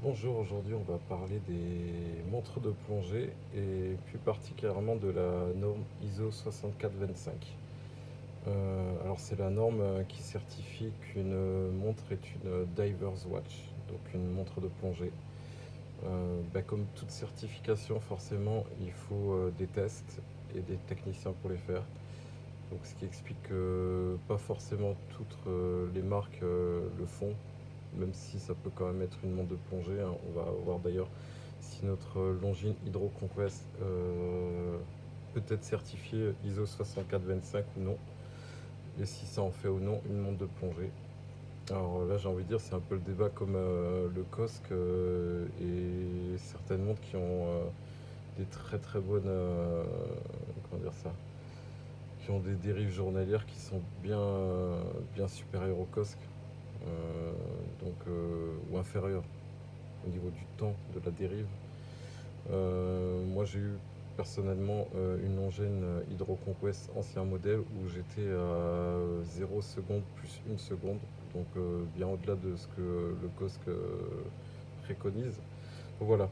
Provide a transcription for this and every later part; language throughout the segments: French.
Bonjour, aujourd'hui on va parler des montres de plongée et plus particulièrement de la norme ISO 6425. Alors c'est la norme qui certifie qu'une montre est une diver's watch, donc une montre de plongée. Comme toute certification, forcément il faut des tests et des techniciens pour les faire. Donc ce qui explique que pas forcément toutes les marques le font, même si ça peut quand même être une montre de plongée, hein. On va voir d'ailleurs si notre Longines Hydro Conquest peut être certifiée ISO 6425 ou non, et si ça en fait ou non une montre de plongée. Alors là, j'ai envie de dire, c'est un peu le débat comme le COSC et certaines montres qui ont des très très bonnes, comment dire ça, qui ont des dérives journalières qui sont bien supérieures au COSC, ou inférieures au niveau du temps de la dérive. Moi j'ai eu personnellement une Longines Hydro Conquest ancien modèle où j'étais à 0 seconde plus 1 seconde, donc bien au-delà de ce que le COSC préconise. Donc voilà,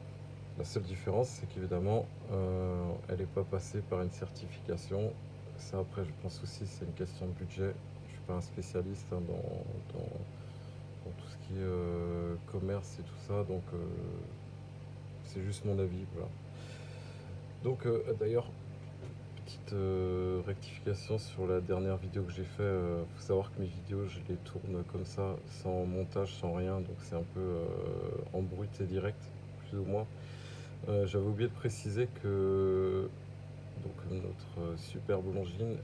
la seule différence c'est qu'évidemment elle n'est pas passée par une certification. Ça après je pense aussi c'est une question de budget. Je suis pas un spécialiste hein, dans tout ce qui est commerce et tout ça, donc c'est juste mon avis, voilà. Donc d'ailleurs, petite rectification sur la dernière vidéo que j'ai fait. Faut savoir que mes vidéos, je les tourne comme ça, sans montage, sans rien, donc c'est un peu en brut et direct, plus ou moins. J'avais oublié de préciser que donc, notre superbe Longines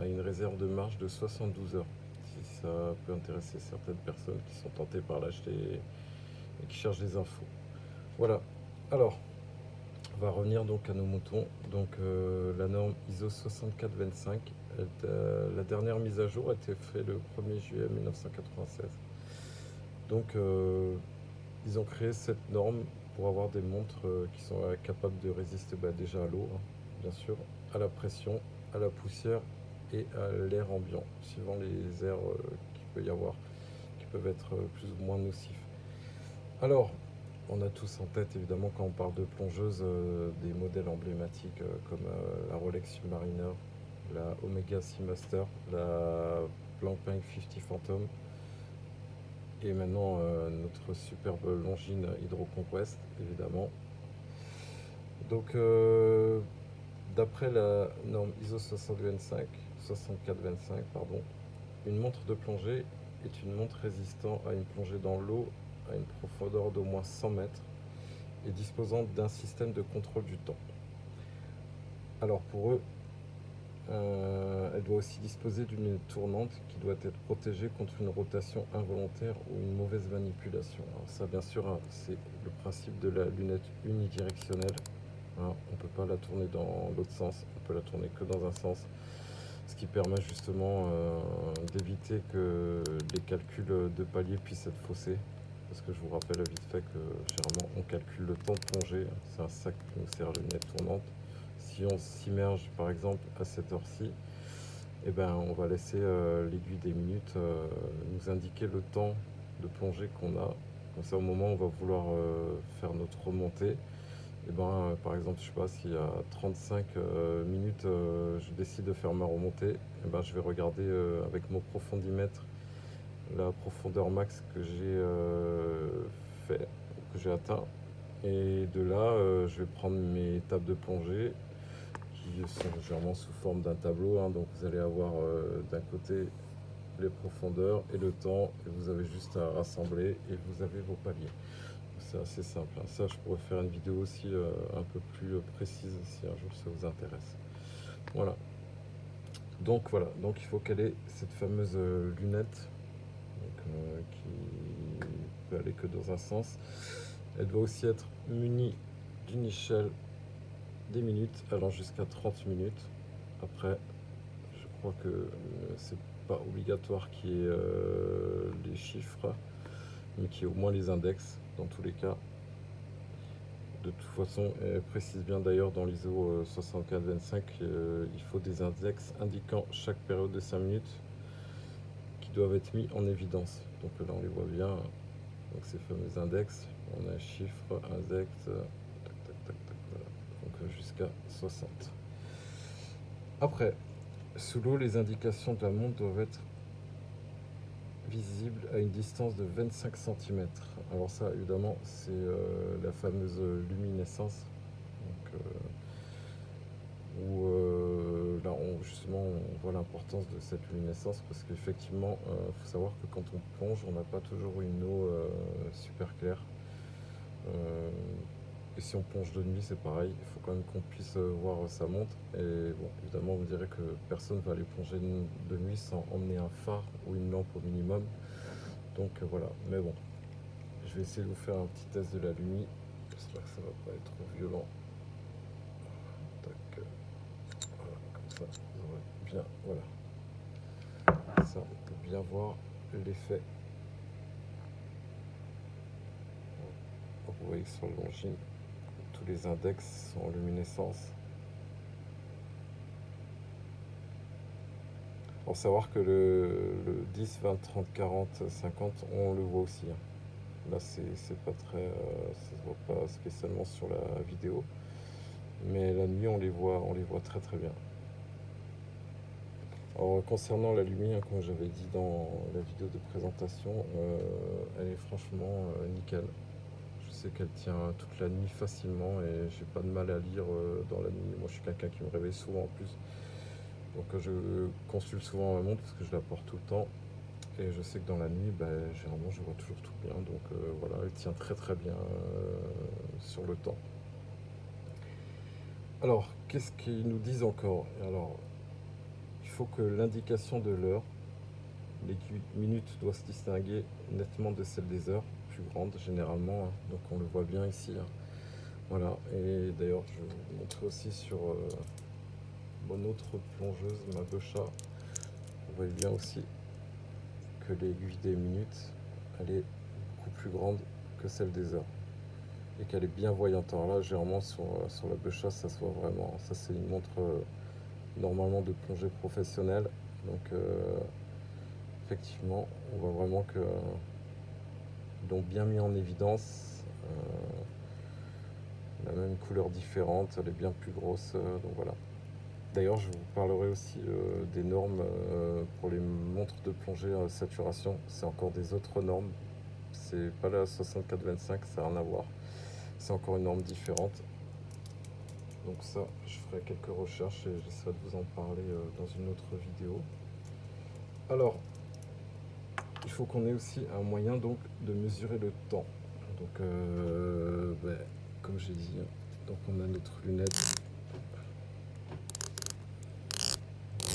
a une réserve de marge de 72 heures. Si ça peut intéresser certaines personnes qui sont tentées par l'acheter et qui cherchent des infos. Voilà. Alors, on va revenir donc à nos moutons. Donc la norme ISO 6425, la dernière mise à jour a été faite le 1er juillet 1996. Donc ils ont créé cette norme pour avoir des montres qui sont capables de résister déjà à l'eau, hein, bien sûr, à la pression, à la poussière et à l'air ambiant, suivant les airs qu'il peut y avoir, qui peuvent être plus ou moins nocifs. Alors, on a tous en tête, évidemment, quand on parle de plongeuse, des modèles emblématiques comme la Rolex Submariner, la Omega Seamaster, la Blancpain 50 Phantom et maintenant notre superbe Longines Hydro Conquest, évidemment. Donc, d'après la norme ISO 6425, pardon, une montre de plongée est une montre résistant à une plongée dans l'eau à une profondeur d'au moins 100 mètres et disposant d'un système de contrôle du temps. Alors pour eux, elle doit aussi disposer d'une lunette tournante qui doit être protégée contre une rotation involontaire ou une mauvaise manipulation. Alors ça bien sûr, hein, c'est le principe de la lunette unidirectionnelle, hein. On ne peut pas la tourner dans l'autre sens, on peut la tourner que dans un sens, ce qui permet justement d'éviter que les calculs de palier puissent être faussés. Parce que je vous rappelle vite fait que généralement on calcule le temps de plongée, c'est un sac qui nous sert à lunette tournante. Si on s'immerge par exemple à cette heure-ci, eh ben, on va laisser l'aiguille des minutes nous indiquer le temps de plongée qu'on a. Comme ça au moment où on va vouloir faire notre remontée, et par exemple, je sais pas, s'il y a 35 minutes, je décide de faire ma remontée, je vais regarder avec mon profondimètre la profondeur max que j'ai fait, que j'ai atteint. Et de là, je vais prendre mes tables de plongée qui sont légèrement sous forme d'un tableau, hein. Donc vous allez avoir d'un côté les profondeurs et le temps, et vous avez juste à rassembler et vous avez vos paliers. C'est assez simple, hein. Ça, je pourrais faire une vidéo aussi un peu plus précise si un jour ça vous intéresse. Voilà. Donc voilà, donc il faut qu'elle ait cette fameuse lunette qui peut aller que dans un sens. Elle doit aussi être munie d'une échelle des minutes allant jusqu'à 30 minutes. Après, je crois que c'est pas obligatoire qu'il y ait les chiffres, mais qu'il y ait au moins les index dans tous les cas. De toute façon, elle précise bien d'ailleurs dans l'ISO 6425 qu'il faut des index indiquant chaque période de 5 minutes qui doivent être mis en évidence. Donc là on les voit bien, donc ces fameux index, on a un chiffre, index, tac, tac, tac, tac, voilà. Donc jusqu'à 60. Après, sous l'eau, les indications de la montre doivent être visibles à une distance de 25 cm. Alors ça, évidemment, c'est la fameuse luminescence. Donc, où là, justement, on voit l'importance de cette luminescence parce qu'effectivement, il faut savoir que quand on plonge, on n'a pas toujours une eau super claire. Et si on plonge de nuit, c'est pareil, il faut quand même qu'on puisse voir sa montre. Et bon, évidemment, vous direz que personne ne va aller plonger de nuit sans emmener un phare ou une lampe au minimum. Donc voilà, mais bon, je vais essayer de vous faire un petit test de la lumière. J'espère que ça va pas être trop violent. Tac, voilà, comme ça, vous aurez bien, voilà. Ça, on peut bien voir l'effet. Vous voyez que sur le longine, tous les index sont en luminescence. Pour savoir que le 10, 20, 30, 40, 50, on le voit aussi. Là, c'est pas très, ça se voit pas spécialement sur la vidéo, mais la nuit, on les voit très très bien. Alors, concernant la lumière, comme j'avais dit dans la vidéo de présentation, elle est franchement nickel. Je sais qu'elle tient toute la nuit facilement et j'ai pas de mal à lire dans la nuit. Moi, je suis quelqu'un qui me réveille souvent en plus. Donc, je consulte souvent ma montre parce que je la porte tout le temps. Et je sais que dans la nuit, généralement, je vois toujours tout bien. Donc, voilà, elle tient très très bien sur le temps. Alors, qu'est-ce qu'ils nous disent encore? Alors, il faut que l'indication de l'heure, les minutes doivent se distinguer nettement de celle des heures, plus grandes généralement, hein. Donc on le voit bien ici, hein. Voilà, et d'ailleurs je vais vous montrer aussi sur mon autre plongeuse, ma Boccia. Vous voyez bien aussi que l'aiguille des minutes, elle est beaucoup plus grande que celle des heures. Et qu'elle est bien voyante. Alors là, généralement sur la Boccia, ça se voit vraiment. Ça, c'est une montre normalement de plongée professionnelle. Donc effectivement, on voit vraiment que l'ont bien mis en évidence. La même couleur différente, elle est bien plus grosse, donc voilà. D'ailleurs, je vous parlerai aussi des normes pour les montres de plongée à saturation. C'est encore des autres normes. C'est pas la 6425, ça n'a rien à voir. C'est encore une norme différente. Donc ça, je ferai quelques recherches et j'essaierai de vous en parler dans une autre vidéo. Alors, il faut qu'on ait aussi un moyen donc de mesurer le temps. Donc, comme j'ai dit, donc on a notre lunette.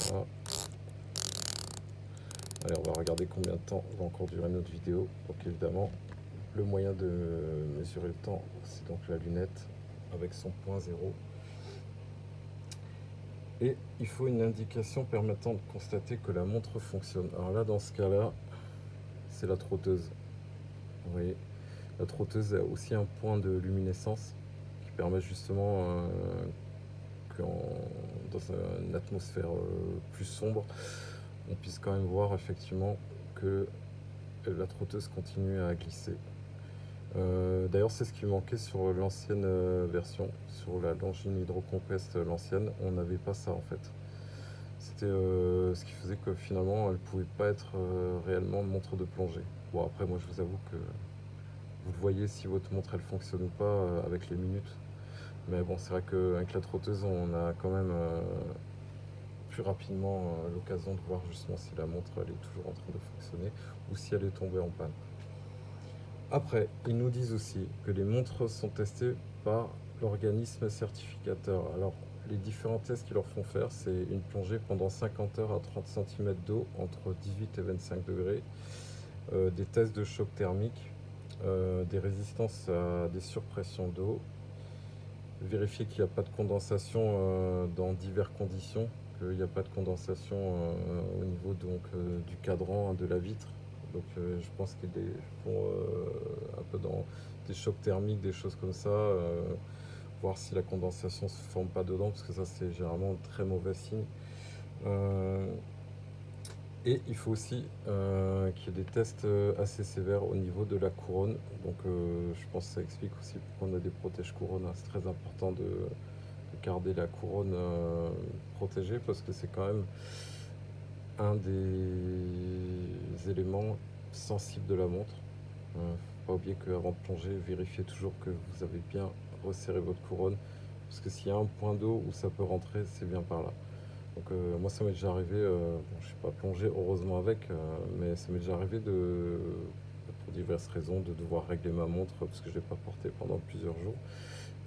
Voilà. Allez, on va regarder combien de temps va encore durer notre vidéo. Donc évidemment, le moyen de mesurer le temps, c'est donc la lunette avec son point zéro. Et il faut une indication permettant de constater que la montre fonctionne. Alors là, dans ce cas-là, c'est la trotteuse. Vous voyez, la trotteuse a aussi un point de luminescence qui permet justement dans une atmosphère plus sombre, on puisse quand même voir effectivement que la trotteuse continue à glisser. D'ailleurs, c'est ce qui manquait sur l'ancienne version, sur la Longines HydroConquest l'ancienne, on n'avait pas ça en fait. C'était ce qui faisait que finalement elle ne pouvait pas être réellement montre de plongée. Bon, après, moi je vous avoue que vous le voyez si votre montre elle fonctionne ou pas avec les minutes. Mais bon, c'est vrai qu'avec la trotteuse, on a quand même plus rapidement l'occasion de voir justement si la montre elle est toujours en train de fonctionner ou si elle est tombée en panne. Après, ils nous disent aussi que les montres sont testées par l'organisme certificateur. Alors, les différents tests qu'ils leur font faire, c'est une plongée pendant 50 heures à 30 cm d'eau entre 18 et 25 degrés, des tests de choc thermique, des résistances à des surpressions d'eau, vérifier qu'il n'y a pas de condensation dans diverses conditions, qu'il n'y a pas de condensation au niveau donc, du cadran, hein, de la vitre. Donc je pense qu'ils font un peu dans des chocs thermiques, des choses comme ça, voir si la condensation ne se forme pas dedans, parce que ça c'est généralement un très mauvais signe. Et il faut aussi qu'il y ait des tests assez sévères au niveau de la couronne. Donc je pense que ça explique aussi pourquoi on a des protèges couronnes, hein. C'est très important de garder la couronne protégée parce que c'est quand même un des éléments sensibles de la montre. Faut pas oublier qu'avant de plonger, vérifiez toujours que vous avez bien resserré votre couronne parce que s'il y a un point d'eau où ça peut rentrer, c'est bien par là. Donc moi ça m'est déjà arrivé, bon, je ne suis pas plongé heureusement avec, mais ça m'est déjà arrivé pour diverses raisons, de devoir régler ma montre parce que je ne l'ai pas portée pendant plusieurs jours.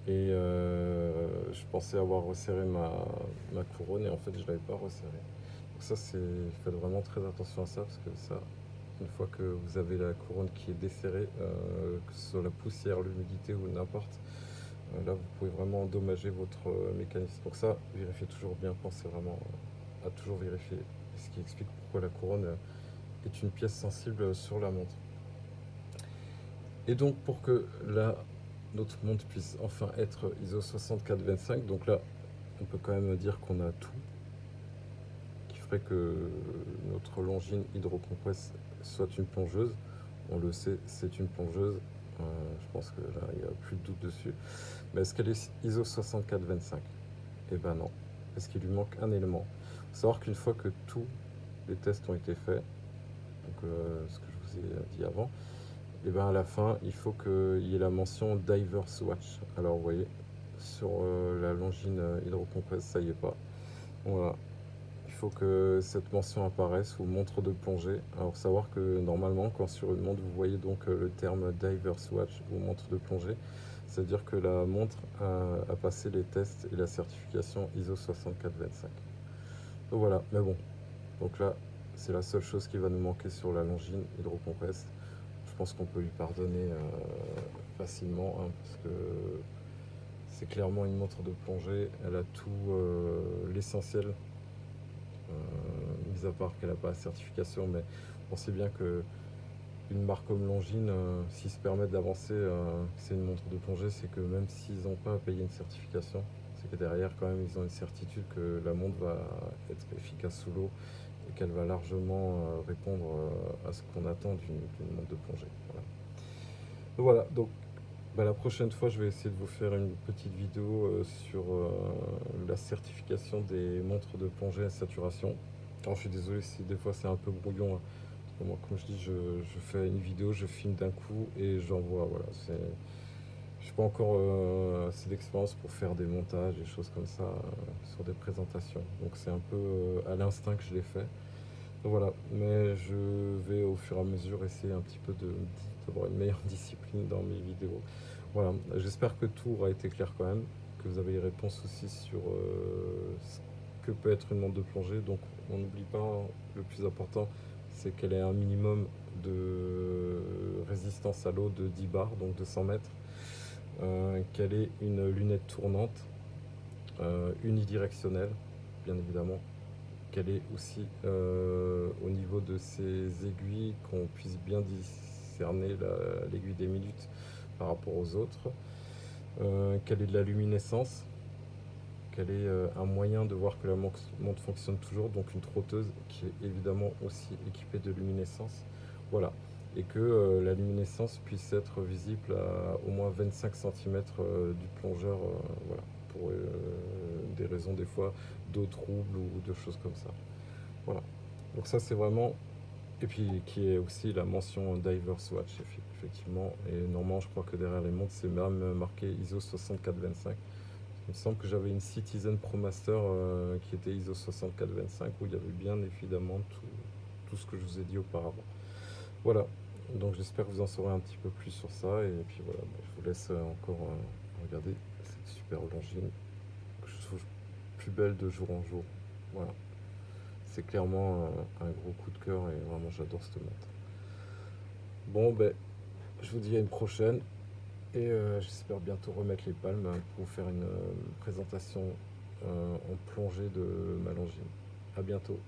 Et je pensais avoir resserré ma couronne et en fait je ne l'avais pas resserrée. Donc ça faites vraiment très attention à ça parce que ça, une fois que vous avez la couronne qui est desserrée, que ce soit la poussière, l'humidité ou n'importe, là vous pouvez vraiment endommager votre mécanisme. Donc ça, vérifiez toujours bien, pensez vraiment à toujours vérifier, ce qui explique pourquoi la couronne est une pièce sensible sur la montre. Et donc pour que notre montre puisse enfin être ISO 6425, donc là on peut quand même dire qu'on a tout qui ferait que notre Longines Hydro-Compress soit une plongeuse. On le sait, c'est une plongeuse. Je pense que là il n'y a plus de doute dessus. Mais est-ce qu'elle est ISO 6425? Eh ben non. Est-ce qu'il lui manque un élément? Il faut savoir qu'une fois que tous les tests ont été faits, donc ce que je vous ai dit avant, et bien à la fin, il faut qu'il y ait la mention Diver's Watch. Alors vous voyez, sur la Longines Hydro-Compress, ça y est pas. Voilà. Il faut que cette mention apparaisse ou montre de plongée. Alors savoir que normalement, quand sur une montre, vous voyez donc le terme Diver's Watch ou montre de plongée, c'est-à-dire que la montre a passé les tests et la certification ISO 6425. Donc voilà, mais bon, donc là, c'est la seule chose qui va nous manquer sur la Longines Hydro-Compress. Je pense qu'on peut lui pardonner facilement, hein, parce que c'est clairement une montre de plongée. Elle a tout l'essentiel, mis à part qu'elle n'a pas la certification, mais on sait bien que une marque comme Longines, s'ils se permettent d'avancer, c'est une montre de plongée, c'est que même s'ils n'ont pas à payer une certification, c'est que derrière quand même ils ont une certitude que la montre va être efficace sous l'eau et qu'elle va largement répondre à ce qu'on attend d'une montre de plongée. Voilà, donc la prochaine fois je vais essayer de vous faire une petite vidéo sur la certification des montres de plongée à saturation. Alors je suis désolé si des fois c'est un peu brouillon, hein. Moi, comme je dis, je fais une vidéo, je filme d'un coup et j'envoie. Voilà, je n'ai pas encore assez d'expérience pour faire des montages, des choses comme ça sur des présentations. Donc c'est un peu à l'instinct que je l'ai fait. Donc voilà, mais je vais au fur et à mesure essayer un petit peu d'avoir une meilleure discipline dans mes vidéos. Voilà, j'espère que tout aura été clair quand même, que vous avez les réponses aussi sur ce que peut être une montre de plongée. Donc on n'oublie pas, le plus important, c'est qu'elle ait un minimum de résistance à l'eau de 10 bars, donc de 100 mètres, qu'elle ait une lunette tournante, unidirectionnelle, bien évidemment, qu'elle ait aussi au niveau de ses aiguilles, qu'on puisse bien discerner l'aiguille des minutes par rapport aux autres, qu'elle ait de la luminescence, qu'elle ait un moyen de voir que la montre fonctionne toujours, donc une trotteuse qui est évidemment aussi équipée de luminescence. Voilà. Et que la luminescence puisse être visible à au moins 25 cm du plongeur, voilà, pour des raisons des fois d'eau trouble ou de choses comme ça. Voilà. Donc ça c'est vraiment... Et puis qui est aussi la mention Diver's Watch, effectivement. Et normalement je crois que derrière les montres c'est même marqué ISO 6425. Il me semble que j'avais une Citizen ProMaster qui était ISO 6425 où il y avait bien évidemment tout ce que je vous ai dit auparavant. Voilà, donc j'espère que vous en saurez un petit peu plus sur ça. Et puis voilà, je vous laisse encore regarder cette super Longines que je trouve plus belle de jour en jour. Voilà, c'est clairement un gros coup de cœur et vraiment j'adore cette montre. Bon, je vous dis à une prochaine. Et j'espère bientôt remettre les palmes pour vous faire une présentation en plongée de ma Longines. A bientôt.